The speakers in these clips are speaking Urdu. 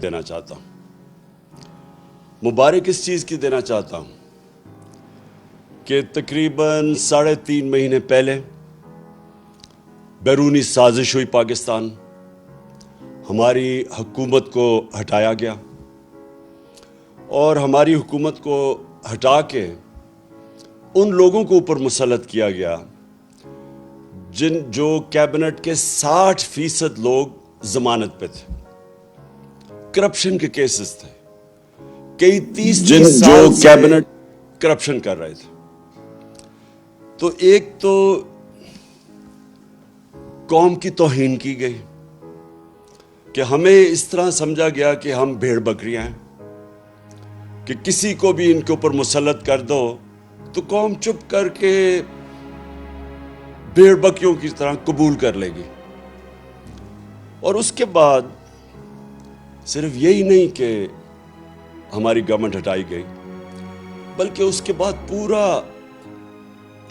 دینا چاہتا ہوں. مبارک اس چیز کی دینا چاہتا ہوں کہ تقریباً 3.5 مہینے پہلے بیرونی سازش ہوئی پاکستان، ہماری حکومت کو ہٹایا گیا اور ہماری حکومت کو ہٹا کے ان لوگوں کو اوپر مسلط کیا گیا جو کیبنٹ کے 60% لوگ ضمانت پہ تھے. کرپشن کے کیسز تھے، کئی 30 سال سے کیبنٹ کرپشن کر رہے تھے. تو ایک تو قوم کی توہین کی گئی کہ ہمیں اس طرح سمجھا گیا کہ ہم بھیڑ بکریاں ہیں، کہ کسی کو بھی ان کے اوپر مسلط کر دو تو قوم چپ کر کے بھیڑ بکریوں کی طرح قبول کر لے گی. اور اس کے بعد صرف یہی نہیں کہ ہماری گورنمنٹ ہٹائی گئی، بلکہ اس کے بعد پورا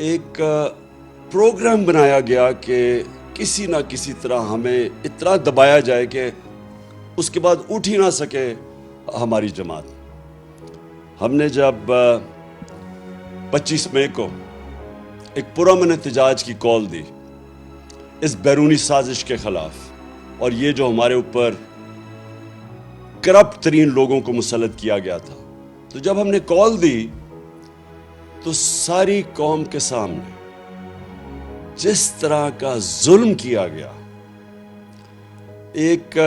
ایک پروگرام بنایا گیا کہ کسی نہ کسی طرح ہمیں اتنا دبایا جائے کہ اس کے بعد اٹھ ہی نہ سکے ہماری جماعت. ہم نے جب 25 مئی کو ایک پرامن احتجاج کی کال دی اس بیرونی سازش کے خلاف، اور یہ جو ہمارے اوپر کرپٹ ترین لوگوں کو مسلط کیا گیا تھا، تو جب ہم نے کال دی تو ساری قوم کے سامنے جس طرح کا ظلم کیا گیا، ایک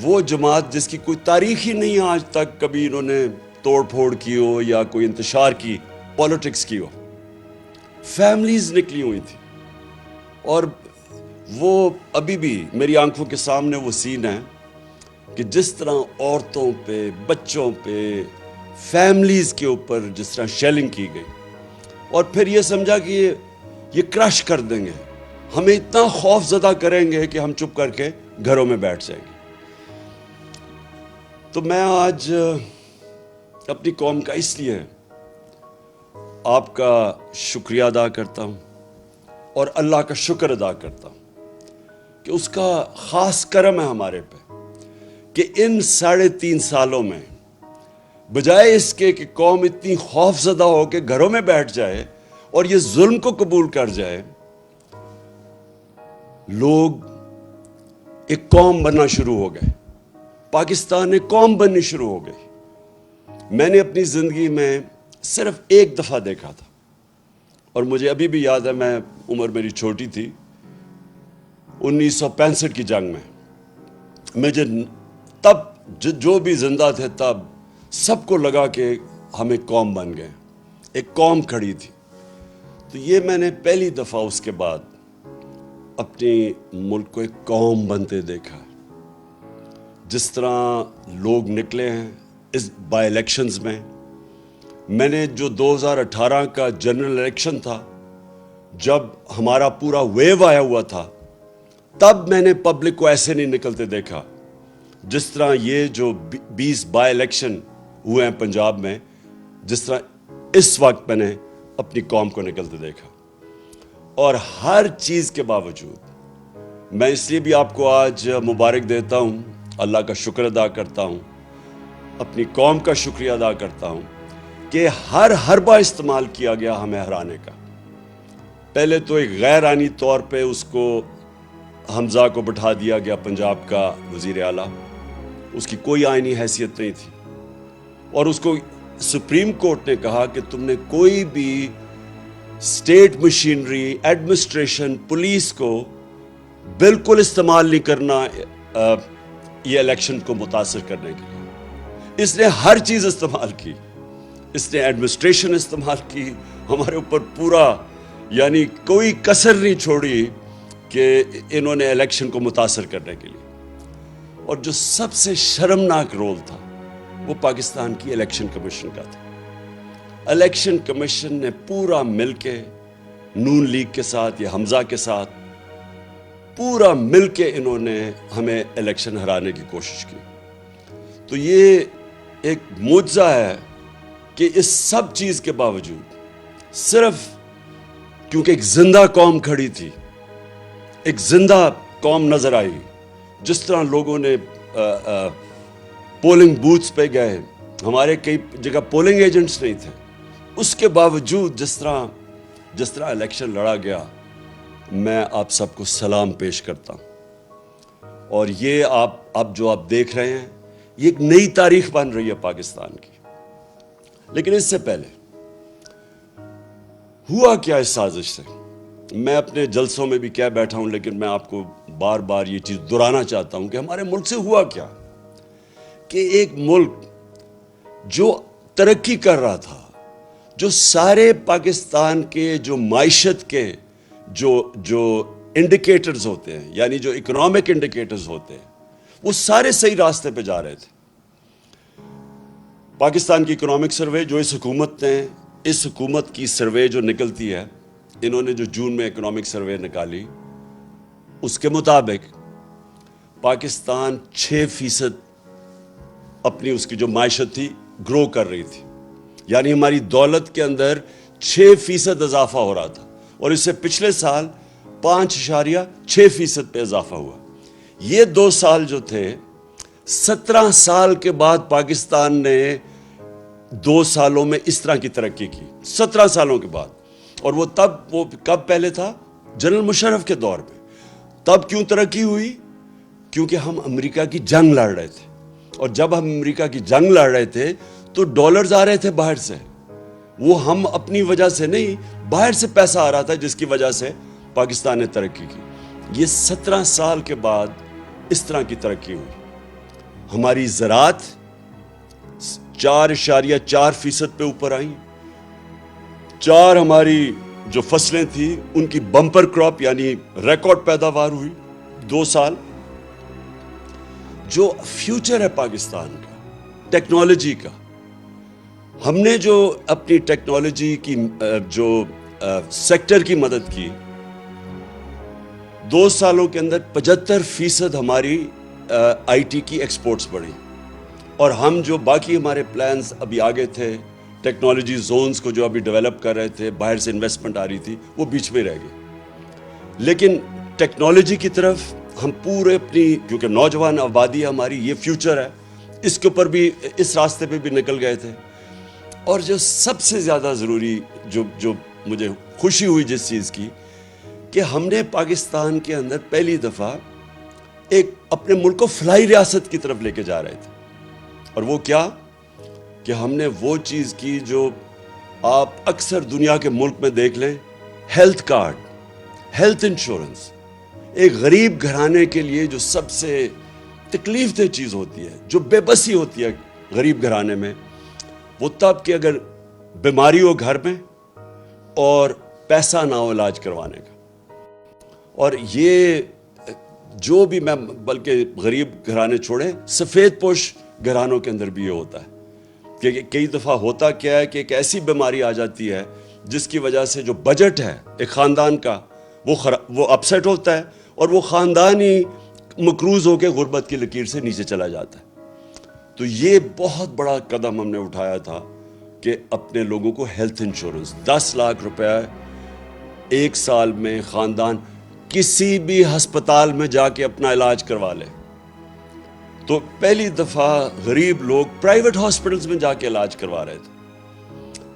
وہ جماعت جس کی کوئی تاریخ ہی نہیں آج تک کبھی انہوں نے توڑ پھوڑ کی ہو یا کوئی انتشار کی، پالیٹکس کی ہو، فیملیز نکلی ہوئی تھی. اور وہ ابھی بھی میری آنکھوں کے سامنے وہ سین ہے کہ جس طرح عورتوں پہ، بچوں پہ، فیملیز کے اوپر جس طرح شیلنگ کی گئی، اور پھر یہ سمجھا کہ یہ کرش کر دیں گے، ہمیں اتنا خوف زدہ کریں گے کہ ہم چپ کر کے گھروں میں بیٹھ جائیں گے. تو میں آج اپنی قوم کا اس لیے آپ کا شکریہ ادا کرتا ہوں اور اللہ کا شکر ادا کرتا ہوں کہ اس کا خاص کرم ہے ہمارے پہ کہ ان 3.5 سالوں میں بجائے اس کے کہ قوم اتنی خوف زدہ ہو کے گھروں میں بیٹھ جائے اور یہ ظلم کو قبول کر جائے، لوگ ایک قوم بننا شروع ہو گئے. پاکستان ایک قوم بننی شروع ہو گئی. میں نے اپنی زندگی میں صرف ایک دفعہ دیکھا تھا، اور مجھے ابھی بھی یاد ہے، میں عمر میری چھوٹی تھی، 1965 کی جنگ میں مجھے تب جو بھی زندہ تھے تب سب کو لگا کہ ہم ایک قوم بن گئے، ایک قوم کھڑی تھی. تو یہ میں نے پہلی دفعہ اس کے بعد اپنی ملک کو ایک قوم بنتے دیکھا. جس طرح لوگ نکلے ہیں اس بائی الیکشنز میں نے جو 2018 کا جنرل الیکشن تھا، جب ہمارا پورا ویو آیا ہوا تھا، تب میں نے پبلک کو ایسے نہیں نکلتے دیکھا جس طرح یہ جو 20 بائی الیکشن ہوئے ہیں پنجاب میں، جس طرح اس وقت میں نے اپنی قوم کو نکلتے دیکھا. اور ہر چیز کے باوجود میں اس لیے بھی آپ کو آج مبارک دیتا ہوں، اللہ کا شکر ادا کرتا ہوں، اپنی قوم کا شکریہ ادا کرتا ہوں کہ ہر حربہ استعمال کیا گیا ہمیں ہرانے کا. پہلے تو ایک غیر آئینی طور پہ اس کو حمزہ کو بٹھا دیا گیا پنجاب کا وزیر اعلیٰ، اس کی کوئی آئینی حیثیت نہیں تھی، اور اس کو سپریم کورٹ نے کہا کہ تم نے کوئی بھی اسٹیٹ مشینری، ایڈمنسٹریشن، پولیس کو بالکل استعمال نہیں کرنا یہ الیکشن کو متاثر کرنے کے لیے. اس نے ہر چیز استعمال کی، اس نے ایڈمنسٹریشن استعمال کی، ہمارے اوپر پورا، یعنی کوئی کسر نہیں چھوڑی کہ انہوں نے الیکشن کو متاثر کرنے کے لیے. اور جو سب سے شرمناک رول تھا وہ پاکستان کی الیکشن کمیشن کا تھا. الیکشن کمیشن نے پورا مل کے نون لیگ کے ساتھ یا حمزہ کے ساتھ پورا مل کے انہوں نے ہمیں الیکشن ہرانے کی کوشش کی. تو یہ ایک معجزہ ہے کہ اس سب چیز کے باوجود صرف کیونکہ ایک زندہ قوم کھڑی تھی، ایک زندہ قوم نظر آئی، جس طرح لوگوں نے پولنگ بوتھس پہ گئے, ہمارے کئی جگہ پولنگ ایجنٹس نہیں تھے, اس کے باوجود جس طرح الیکشن لڑا گیا, میں آپ سب کو سلام پیش کرتا ہوں. اور یہ آپ جو دیکھ رہے ہیں, یہ ایک نئی تاریخ بن رہی ہے پاکستان کی. لیکن اس سے پہلے ہوا کیا اس سازش سے؟ میں اپنے جلسوں میں بھی کہہ بیٹھا ہوں, لیکن میں آپ کو بار بار یہ چیز دہرانا چاہتا ہوں کہ ہمارے ملک سے ہوا کیا, کہ ایک ملک جو ترقی کر رہا تھا, جو سارے پاکستان کے جو معیشت کے جو انڈیکیٹرز ہوتے ہیں, یعنی جو اکنامک انڈیکیٹرز ہوتے ہیں, وہ سارے صحیح راستے پہ جا رہے تھے. پاکستان کی اکنامک سروے جو اس حکومت کی سروے جو نکلتی ہے, انہوں نے جو جون میں اکنامک سروے نکالی, اس کے مطابق پاکستان 6% اپنی اس کی جو معیشت تھی گرو کر رہی تھی, یعنی ہماری دولت کے اندر 6% اضافہ ہو رہا تھا, اور اس سے پچھلے سال 5.6% پہ اضافہ ہوا. یہ 2 سال جو تھے, 17 سال کے بعد پاکستان نے 2 سالوں میں اس طرح کی ترقی کی, 17 سالوں کے بعد. اور وہ کب پہلے تھا؟ جنرل مشرف کے دور پہ. تب کیوں ترقی ہوئی؟ کیونکہ ہم امریکہ کی جنگ لڑ رہے تھے, اور جب ہم امریکہ کی جنگ لڑ رہے تھے تو ڈالرز آ رہے تھے باہر سے, وہ ہم اپنی وجہ سے نہیں, باہر سے پیسہ آ رہا تھا, جس کی وجہ سے پاکستان نے ترقی کی. یہ 17 سال کے بعد اس طرح کی ترقی ہوئی. ہماری زراعت 4.4% پہ اوپر آئیں. 4 ہماری جو فصلیں تھیں ان کی بمپر کراپ یعنی ریکارڈ پیداوار ہوئی 2 سال. جو فیوچر ہے پاکستان کا ٹیکنالوجی کا, ہم نے جو اپنی ٹیکنالوجی کی جو سیکٹر کی مدد کی, 2 سالوں کے اندر 75% ہماری آئی ٹی کی ایکسپورٹس بڑھی. اور ہم جو باقی ہمارے پلانز ابھی آگے تھے, ٹیکنالوجی زونز کو جو ابھی ڈیولپ کر رہے تھے, باہر سے انویسٹمنٹ آ رہی تھی, وہ بیچ میں رہ گئی. لیکن ٹیکنالوجی کی طرف ہم پورے اپنی, کیونکہ نوجوان آبادی ہماری, یہ فیوچر ہے, اس کے اوپر بھی, اس راستے پہ بھی نکل گئے تھے. اور جو سب سے زیادہ ضروری جو مجھے خوشی ہوئی جس چیز کی, کہ ہم نے پاکستان کے اندر پہلی دفعہ ایک اپنے ملک کو فلاحی ریاست کی طرف لے کے جا رہے تھے. اور وہ کیا کہ ہم نے وہ چیز کی جو آپ اکثر دنیا کے ملک میں دیکھ لیں, ہیلتھ کارڈ, ہیلتھ انشورنس. ایک غریب گھرانے کے لیے جو سب سے تکلیف دہ چیز ہوتی ہے, جو بے بسی ہوتی ہے غریب گھرانے میں, وہ تب کہ اگر بیماری ہو گھر میں اور پیسہ نہ ہو علاج کروانے کا. اور یہ جو بھی, میں بلکہ غریب گھرانے چھوڑیں, سفید پوش گھرانوں کے اندر بھی یہ ہوتا ہے کہ کئی دفعہ ہوتا کیا ہے کہ ایک ایسی بیماری آ جاتی ہے جس کی وجہ سے جو بجٹ ہے ایک خاندان کا وہ اپسیٹ ہوتا ہے, اور وہ خاندان ہی مقروض ہو کے غربت کی لکیر سے نیچے چلا جاتا ہے. تو یہ بہت بڑا قدم ہم نے اٹھایا تھا کہ اپنے لوگوں کو ہیلتھ انشورنس 10 لاکھ روپے 1 سال میں خاندان کسی بھی ہسپتال میں جا کے اپنا علاج کروا لے. تو پہلی دفعہ غریب لوگ پرائیویٹ ہاسپٹلز میں جا کے علاج کروا رہے تھے.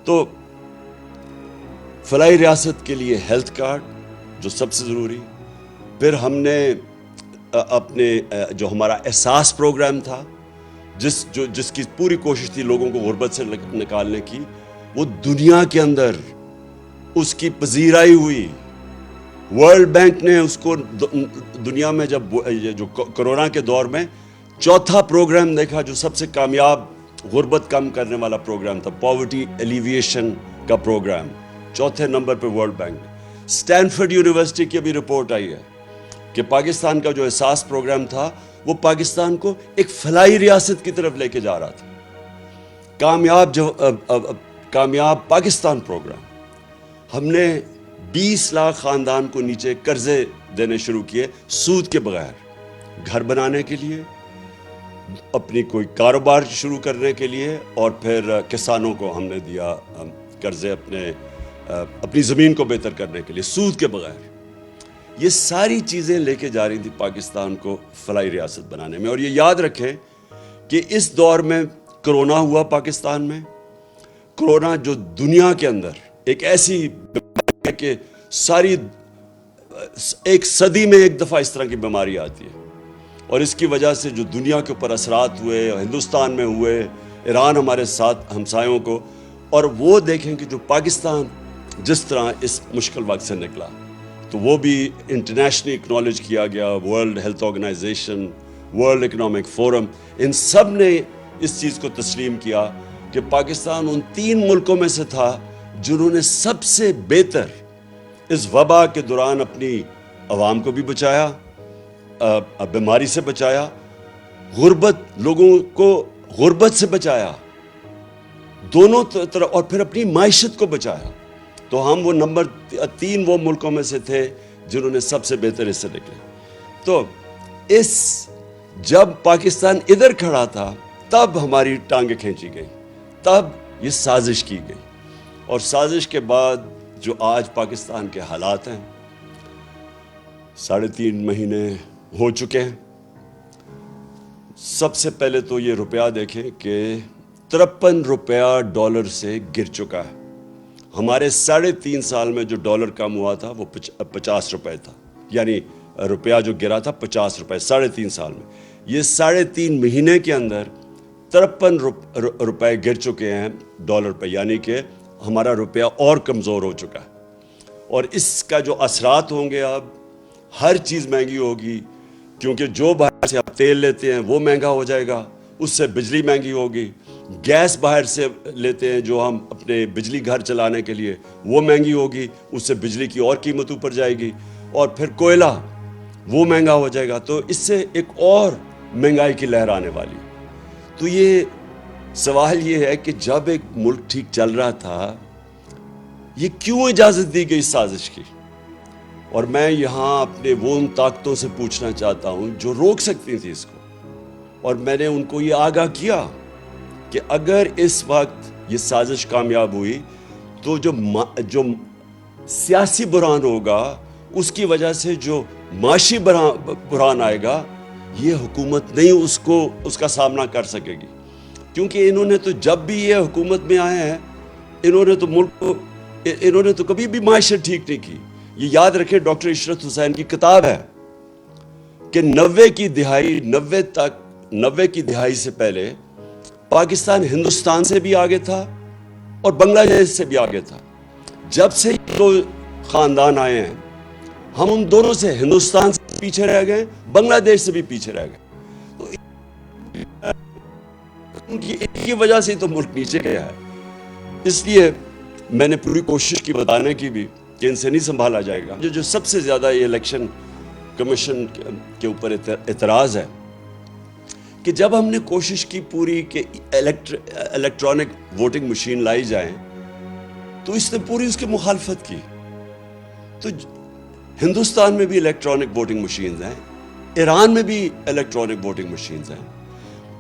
تو فلاحی ریاست کے لیے ہیلتھ کارڈ جو سب سے ضروری. پھر ہم نے اپنے جو ہمارا احساس پروگرام تھا, جس کی پوری کوشش تھی لوگوں کو غربت سے نکالنے کی, وہ دنیا کے اندر اس کی پذیرائی ہوئی. ورلڈ بینک نے اس کو دنیا میں جب جو کرونا کے دور میں 4تھا پروگرام دیکھا جو سب سے کامیاب غربت کم کرنے والا پروگرام تھا, پاورٹی ایلیویشن کا پروگرام, 4تھے نمبر پہ ورلڈ بینک. اسٹینفورڈ یونیورسٹی کی ابھی رپورٹ آئی ہے کہ پاکستان کا جو احساس پروگرام تھا وہ پاکستان کو ایک فلاحی ریاست کی طرف لے کے جا رہا تھا. کامیاب پاکستان پروگرام. ہم نے 20 لاکھ خاندان کو نیچے قرضے دینے شروع کیے سود کے بغیر, گھر بنانے کے لیے, اپنی کوئی کاروبار شروع کرنے کے لیے, اور پھر کسانوں کو ہم نے دیا قرضے اپنی زمین کو بہتر کرنے کے لیے سود کے بغیر. یہ ساری چیزیں لے کے جا رہی تھی پاکستان کو فلاحی ریاست بنانے میں. اور یہ یاد رکھیں کہ اس دور میں کرونا ہوا پاکستان میں. کرونا جو دنیا کے اندر ایک ایسی بیماری ہے کہ ساری ایک صدی میں ایک دفعہ اس طرح کی بیماری آتی ہے, اور اس کی وجہ سے جو دنیا کے اوپر اثرات ہوئے, ہندوستان میں ہوئے, ایران ہمارے ساتھ ہمسایوں کو, اور وہ دیکھیں کہ جو پاکستان جس طرح اس مشکل وقت سے نکلا, تو وہ بھی انٹرنیشنلی اکنالج کیا گیا. World Health Organization, World Economic Forum, ان سب نے اس چیز کو تسلیم کیا کہ پاکستان ان 3 ملکوں میں سے تھا جنہوں نے سب سے بہتر اس وبا کے دوران اپنی عوام کو بھی بچایا, بیماری سے بچایا, لوگوں کو غربت سے بچایا, دونوں طرف, اور پھر اپنی معیشت کو بچایا. تو ہم وہ نمبر 3 وہ ملکوں میں سے تھے جنہوں نے سب سے بہتر اس سے نکلے. تو جب پاکستان ادھر کھڑا تھا تب ہماری ٹانگیں کھینچی گئی, تب یہ سازش کی گئی, اور سازش کے بعد جو آج پاکستان کے حالات ہیں, 3.5 مہینے ہو چکے ہیں. سب سے پہلے تو یہ روپیہ دیکھیں کہ 53 روپیہ ڈالر سے گر چکا ہے. ہمارے 3.5 سال میں جو ڈالر کم ہوا تھا وہ 50 روپے تھا, یعنی روپیہ جو گرا تھا 50 روپے 3.5 سال میں. یہ 3.5 مہینے کے اندر 53 روپے گر چکے ہیں ڈالر پہ, یعنی کہ ہمارا روپیہ اور کمزور ہو چکا ہے. اور اس کا جو اثرات ہوں گے, اب ہر چیز مہنگی ہوگی, کیونکہ جو باہر سے آپ تیل لیتے ہیں وہ مہنگا ہو جائے گا, اس سے بجلی مہنگی ہوگی. گیس باہر سے لیتے ہیں جو ہم اپنے بجلی گھر چلانے کے لیے, وہ مہنگی ہوگی, اس سے بجلی کی اور قیمت اوپر جائے گی. اور پھر کوئلہ وہ مہنگا ہو جائے گا, تو اس سے ایک اور مہنگائی کی لہر آنے والی. تو یہ سوال یہ ہے کہ جب ایک ملک ٹھیک چل رہا تھا, یہ کیوں اجازت دی گئی سازش کی؟ اور میں یہاں اپنے وہ ان طاقتوں سے پوچھنا چاہتا ہوں جو روک سکتی تھی اس کو, اور میں نے ان کو یہ آگاہ کیا کہ اگر اس وقت یہ سازش کامیاب ہوئی تو جو سیاسی بحران ہوگا, اس کی وجہ سے جو معاشی بحران آئے گا, یہ حکومت نہیں اس کا سامنا کر سکے گی. کیونکہ انہوں نے تو جب بھی یہ حکومت میں آئے ہیں, انہوں نے تو کبھی بھی معیشت ٹھیک نہیں کی. یہ یاد رکھیں, ڈاکٹر عشرت حسین کی کتاب ہے کہ 90 کی دہائی سے پہلے پاکستان ہندوستان سے بھی آگے تھا اور بنگلہ دیش سے بھی آگے تھا. جب سے یہ 2 خاندان آئے ہیں, ہم ان دونوں سے, ہندوستان سے پیچھے رہ گئے, بنگلہ دیش سے بھی پیچھے رہ گئے. تو ان کی وجہ سے تو ملک نیچے گیا ہے. اس لیے میں نے پوری کوشش کی بتانے کی بھی کہ ان سے نہیں سنبھالا جائے گا. جو سب سے زیادہ یہ الیکشن کمیشن کے اوپر اعتراض ہے کہ جب ہم نے کوشش کی پوری کہ الیکٹرانک ووٹنگ مشین لائی جائیں, تو اس نے پوری اس کی مخالفت کی. تو ہندوستان میں بھی الیکٹرانک ووٹنگ مشینز ہیں, ایران میں بھی الیکٹرانک ووٹنگ مشینز ہیں,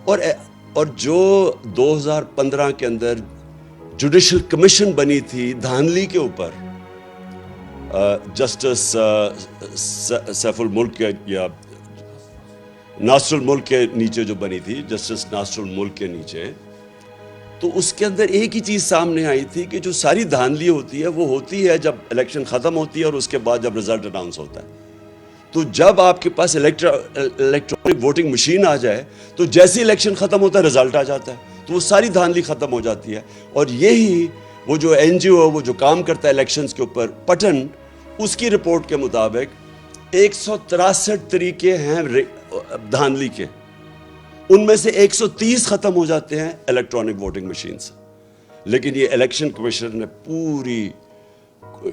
اور جو 2015 کے اندر جوڈیشل کمیشن بنی تھی دھاندلی کے اوپر, جسٹس سیف الملک یا ناصر الملک کے نیچے جو بنی تھی, جسٹس ناصر الملک کے نیچے, تو اس کے اندر ایک ہی چیز سامنے آئی تھی کہ جو ساری دھاندلی ہوتی ہے وہ ہوتی ہے جب الیکشن ختم ہوتی ہے اور اس کے بعد جب رزلٹ اناؤنس ہوتا ہے. تو جب آپ کے پاس الیکٹرانک ووٹنگ مشین آ جائے تو جیسے الیکشن ختم ہوتا ہے رزلٹ آ جاتا ہے, تو وہ ساری دھاندلی ختم ہو جاتی ہے. اور یہی وہ جو این جی او وہ جو کام کرتا ہے الیکشنز کے اوپر, پٹن, اس کی رپورٹ کے مطابق 163 طریقے ہیں دھاندلی کے, ان میں سے 130 ختم ہو جاتے ہیں الیکٹرانک ووٹنگ مشین سے. لیکن یہ الیکشن کمیشن نے پوری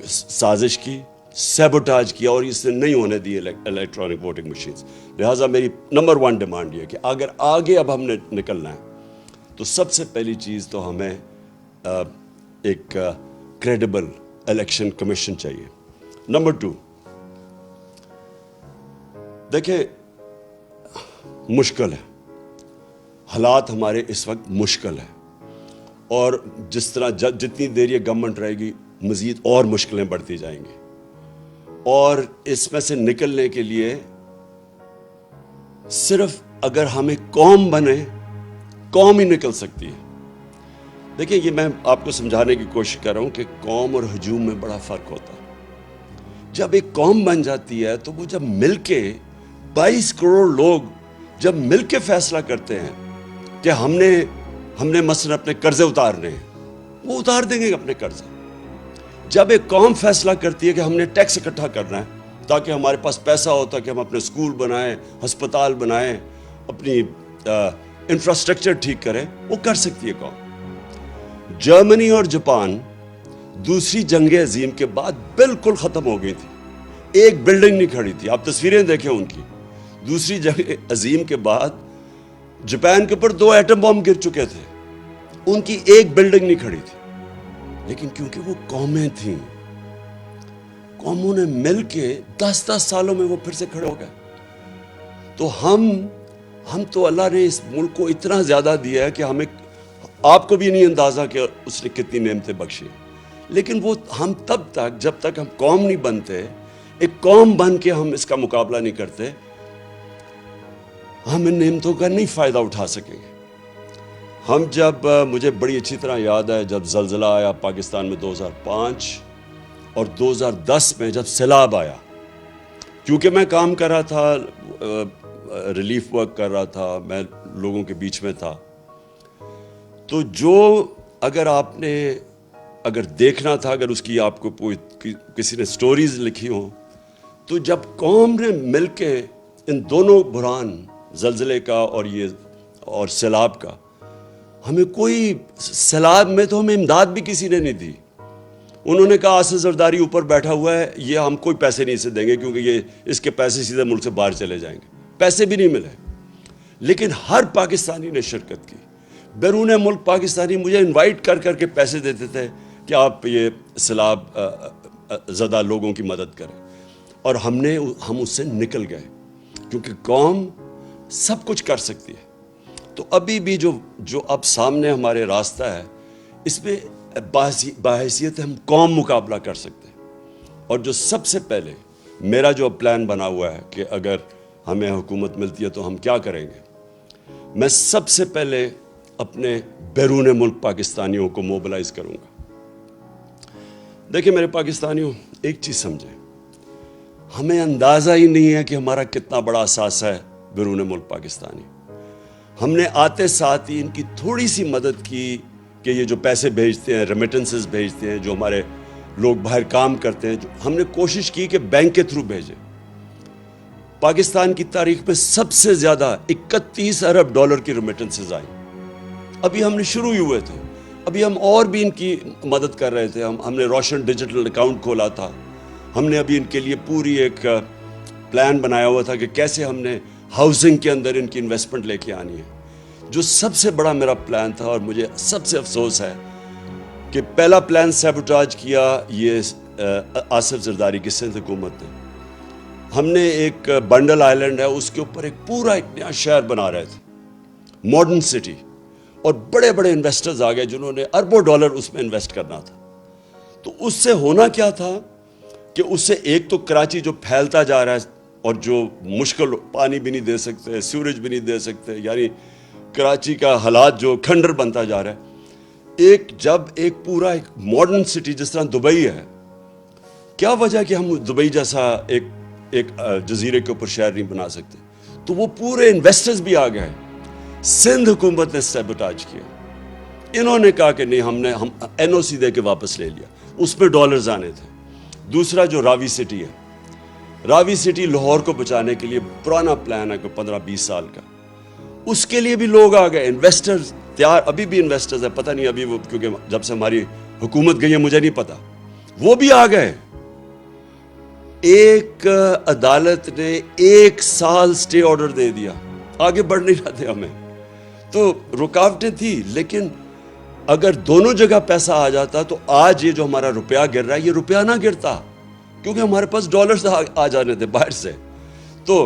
سازش کی, سیبوٹاج کیا, اور اس نے نہیں ہونے دی الیکٹرانک ووٹنگ مشینز. لہٰذا میری نمبر 1 ڈیمانڈ یہ ہے کہ اگر آگے اب ہم نے نکلنا ہے تو سب سے پہلی چیز تو ہمیں ایک کریڈیبل الیکشن کمیشن چاہیے. نمبر 2, دیکھیں مشکل ہے, حالات ہمارے اس وقت مشکل ہیں, اور جس طرح جتنی دیر یہ گورنمنٹ رہے گی مزید اور مشکلیں بڑھتی جائیں گی. اور اس میں سے نکلنے کے لیے صرف اگر ہم ایک قوم بنے قوم ہی نکل سکتی ہے. دیکھیں یہ میں آپ کو سمجھانے کی کوشش کر رہا ہوں کہ قوم اور ہجوم میں بڑا فرق ہوتا ہے. جب ایک قوم بن جاتی ہے تو وہ جب مل کے 22 کروڑ لوگ جب مل کے فیصلہ کرتے ہیں کہ ہم نے مثلا اپنے قرضے اتارنے ہیں, وہ اتار دیں گے اپنے قرضے. جب ایک قوم فیصلہ کرتی ہے کہ ہم نے ٹیکس اکٹھا کرنا ہے تاکہ ہمارے پاس پیسہ ہو, تاکہ ہم اپنے اسکول بنائیں, ہسپتال بنائیں, اپنی انفراسٹرکچر ٹھیک کریں, وہ کر سکتی ہے قوم. جرمنی اور جاپان دوسری جنگ عظیم کے بعد بالکل ختم ہو گئی تھی, ایک بلڈنگ نہیں کھڑی تھی. آپ تصویریں دیکھیں ان کی. دوسری جنگ عظیم کے بعد جاپان کے اوپر 2 ایٹم بم گر چکے تھے, ان کی ایک بلڈنگ نہیں کھڑی تھی. لیکن کیونکہ وہ قومیں تھیں, قوموں نے مل کے 10 سالوں میں وہ پھر سے کھڑے ہو گئے. تو ہم تو اللہ نے اس ملک کو اتنا زیادہ دیا ہے کہ ہمیں, آپ کو بھی نہیں اندازہ کہ اس نے کتنی نعمتیں بخشی. لیکن وہ ہم تب تک, جب تک ہم قوم نہیں بنتے, ایک قوم بن کے ہم اس کا مقابلہ نہیں کرتے, ہم ان نعمتوں کا نہیں فائدہ اٹھا سکیں گے. ہم جب, مجھے بڑی اچھی طرح یاد ہے جب زلزلہ آیا پاکستان میں 2005 اور 2010 میں جب سیلاب آیا, کیونکہ میں کام کر رہا تھا, ریلیف ورک کر رہا تھا, میں لوگوں کے بیچ میں تھا. تو جو اگر دیکھنا تھا, اگر اس کی آپ کو کسی نے سٹوریز لکھی ہوں, تو جب قوم نے مل کے ان دونوں بحران, زلزلے کا اور سیلاب کا, ہمیں کوئی, سیلاب میں تو ہمیں امداد بھی کسی نے نہیں دی. انہوں نے کہا آصف زرداری اوپر بیٹھا ہوا ہے, یہ ہم کوئی پیسے نہیں اسے دیں گے کیونکہ اس کے پیسے سیدھے ملک سے باہر چلے جائیں گے. پیسے بھی نہیں ملے. لیکن ہر پاکستانی نے شرکت کی. بیرون ملک پاکستانی مجھے انوائٹ کر کے پیسے دیتے تھے کہ آپ یہ سیلاب زدہ لوگوں کی مدد کریں, اور ہم اس سے نکل گئے کیونکہ قوم سب کچھ کر سکتی ہے. تو ابھی بھی جو اب سامنے ہمارے راستہ ہے, اس میں باحیثیت ہم قوم مقابلہ کر سکتے ہیں. اور جو سب سے پہلے میرا جو پلان بنا ہوا ہے کہ اگر ہمیں حکومت ملتی ہے تو ہم کیا کریں گے, میں سب سے پہلے اپنے بیرون ملک پاکستانیوں کو موبلائز کروں گا. دیکھیں میرے پاکستانیوں, ایک چیز سمجھیں, ہمیں اندازہ ہی نہیں ہے کہ ہمارا کتنا بڑا اثاثہ ہے بیرون ملک پاکستانی. ہم نے آتے ساتھ ہی ان کی تھوڑی سی مدد کی کہ یہ جو پیسے بھیجتے ہیں, ریمیٹنسز بھیجتے ہیں, جو ہمارے لوگ باہر کام کرتے ہیں, ہم نے کوشش کی کہ بینک کے تھرو بھیجیں. پاکستان کی تاریخ میں سب سے زیادہ 31 ارب ڈالر کی ریمیٹنسز آئیں. ابھی ہم نے شروع ہی ہوئے تھے, ابھی ہم اور بھی ان کی مدد کر رہے تھے. ہم نے روشن ڈیجیٹل اکاؤنٹ کھولا تھا. ہم نے ابھی ان کے لیے پوری ایک پلان بنایا ہوا تھا کہ کیسے ہم نے ہاؤسنگ کے اندر ان کی انویسٹمنٹ لے کے آنی ہے. جو سب سے بڑا میرا پلان تھا, اور مجھے سب سے افسوس ہے کہ پہلا پلان سیبوٹاج کیا یہ آصف زرداری کی سندھ حکومت نے. ہم نے ایک بنڈل آئلینڈ ہے, اس کے اوپر ایک پورا ایک نیا شہر بنا رہے تھے, ماڈرن سٹی, اور بڑے بڑے انویسٹرز آ گئے جنہوں نے اربوں ڈالر اس میں انویسٹ کرنا تھا. تو اس سے ہونا کیا تھا کہ اس سے ایک تو کراچی جو پھیلتا جا رہا ہے اور جو مشکل, پانی بھی نہیں دے سکتے, سیوریج بھی نہیں دے سکتے, یعنی کراچی کا حالات جو کھنڈر بنتا جا رہا ہے. جب ایک پورا ایک ماڈرن سٹی جس طرح دبئی ہے, کیا وجہ کہ ہم دبئی جیسا ایک جزیرے کے اوپر شہر نہیں بنا سکتے. تو وہ پورے انویسٹرز بھی آ گئے. سندھ حکومت نے سیبوٹاج کیا. انہوں نے کہا کہ نہیں, ہم این او سی دے کے واپس لے لیا. اس میں ڈالرز آنے تھے. دوسرا جو راوی سٹی ہے, راوی سٹی لاہور کو بچانے کے لیے پرانا پلان ہے کوئی 15-20 سال کا. اس کے لیے بھی لوگ آ گئے, انویسٹرز تیار, ابھی بھی انویسٹرز ہیں, پتہ نہیں ابھی وہ, کیونکہ جب سے ہماری حکومت گئی ہے مجھے نہیں پتا, وہ بھی آ گئے. ایک عدالت نے 1 سال سٹے آرڈر دے دیا, آگے بڑھ نہیں رہتے ہمیں. تو رکاوٹیں تھی, لیکن اگر دونوں جگہ پیسہ آ جاتا تو آج یہ جو ہمارا روپیہ گر رہا ہے یہ روپیہ نہ گرتا, کیونکہ ہمارے پاس ڈالرز آ جانے تھے باہر سے. تو